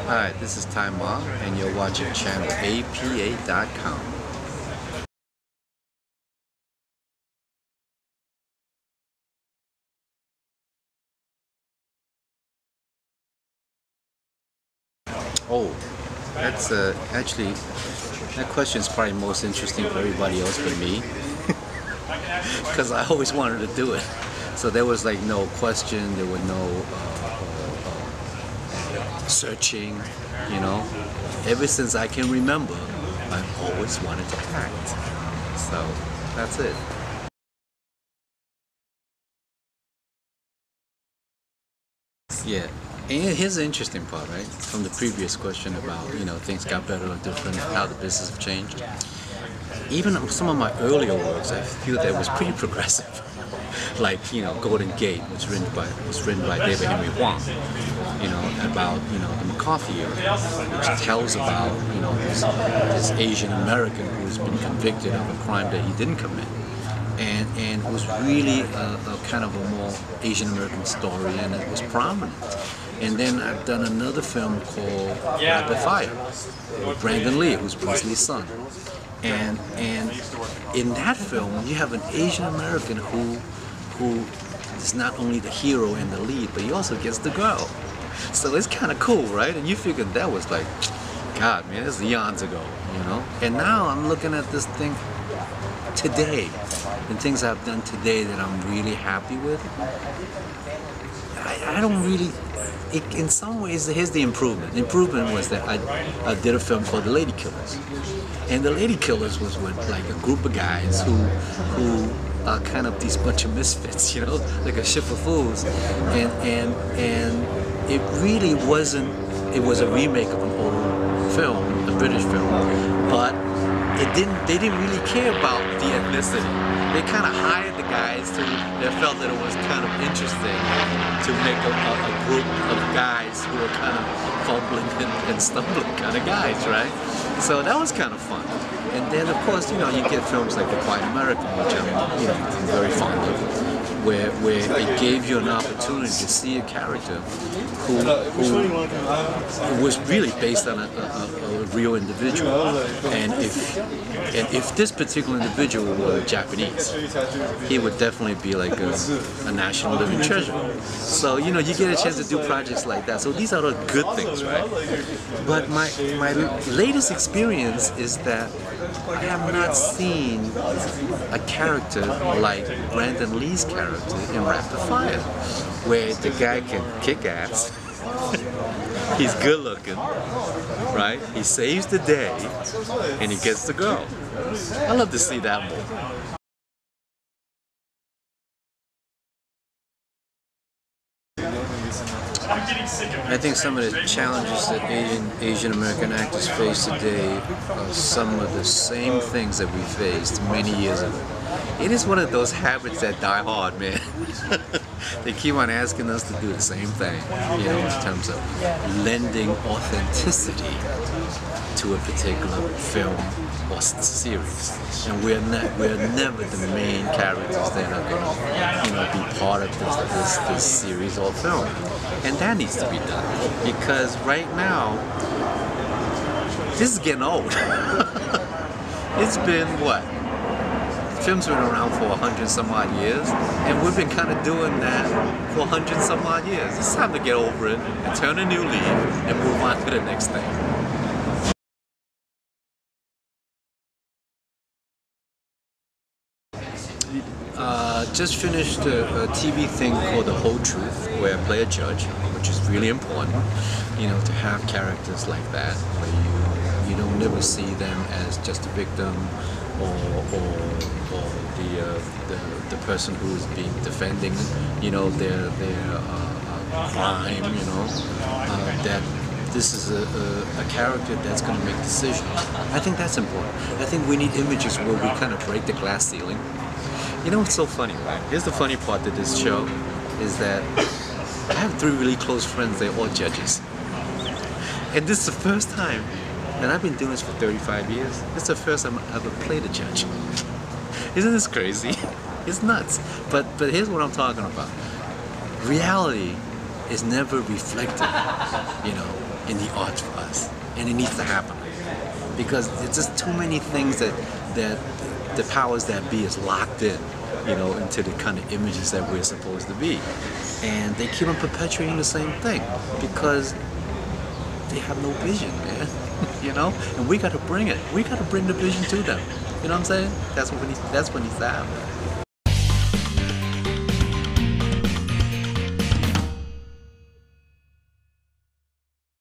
Hi, this is Tzi Ma, and you're watching channelAPA.com. Oh, that's actually, that question is probably most interesting for everybody else but me, because I always wanted to do it. So there was like no question, there were no searching, you know. Ever since I can remember, I've always wanted to act. So that's it. Yeah. And here's the interesting part, right? From the previous question about, you know, things got better or different, how the business have changed. Even some of my earlier works, I feel that was pretty progressive. Like, you know, Golden Gate was written by David Henry Hwang, you know, about, you know, the McCarthy era, which tells about, you know, this Asian American who's been convicted of a crime that he didn't commit. And it was really a kind of a more Asian American story, and it was prominent. And then I've done another film called Rapid Fire with Brandon Lee, who's Bruce Lee's son. And in that film, you have an Asian American who is not only the hero and the lead, but he also gets the girl. So it's kind of cool, right? And you figured that was like, God, man, this is eons ago, you know? And now I'm looking at this thing today, and things I've done today that I'm really happy with. I don't really, in some ways, here's the improvement. The improvement was that I did a film called The Lady Killers. And The Lady Killers was with like a group of guys who are kind of these bunch of misfits, you know, like a ship of fools. And it really wasn't, it was a remake of an old film, a British film, but they didn't really care about the ethnicity. They kind of hired the guys that felt that it was kind of interesting to make a group of guys who were kind of fumbling and stumbling kind of guys, right? So that was kind of fun. And then, of course, you know, you get films like The Quiet American, which I'm, you know, very fond of, where it gave you an opportunity to see a character who was really based on a real individual. And if this particular individual were Japanese, he would definitely be like a national living treasure. So, you know, you get a chance to do projects like that. So these are the good things, right? But my latest experience is that I have not seen a character like Brandon Lee's character in Rapid Fire, where the guy can kick ass, he's good looking, right? He saves the day, and he gets the girl. I love to see that more. I think some of the challenges that Asian American actors face today are some of the same things that we faced many years ago. It is one of those habits that die hard, man. They keep on asking us to do the same thing, you know, in terms of lending authenticity to a particular film or series. And we're never the main characters that are going to, you know, be part of this series or film. And that needs to be done, because right now, this is getting old. It's been, what? Films have been around for 100 some odd years, and we've been kind of doing that for 100 some odd years. It's time to get over it and turn a new leaf and move on to the next thing. Just finished a TV thing called The Whole Truth, where I play a judge, which is really important, you know, to have characters like that, where you don't never see them as just a victim or the person who is being defending, you know, their crime, you know, that this is a character that's going to make decisions. I think that's important. I think we need images where we kind of break the glass ceiling. You know what's so funny, right? Here's the funny part to this show, is that I have 3 really close friends, they're all judges. And this is the first time, and I've been doing this for 35 years, this is the first time I've ever played a judge. Isn't this crazy? It's nuts. But here's what I'm talking about. Reality is never reflected, you know, in the arts for us, and it needs to happen because it's just too many things that the powers that be is locked in, you know, into the kind of images that we're supposed to be, and they keep on perpetuating the same thing because they have no vision, man. You know, and we got to bring it. We got to bring the vision to them. You know what I'm saying? That's what needs to happen.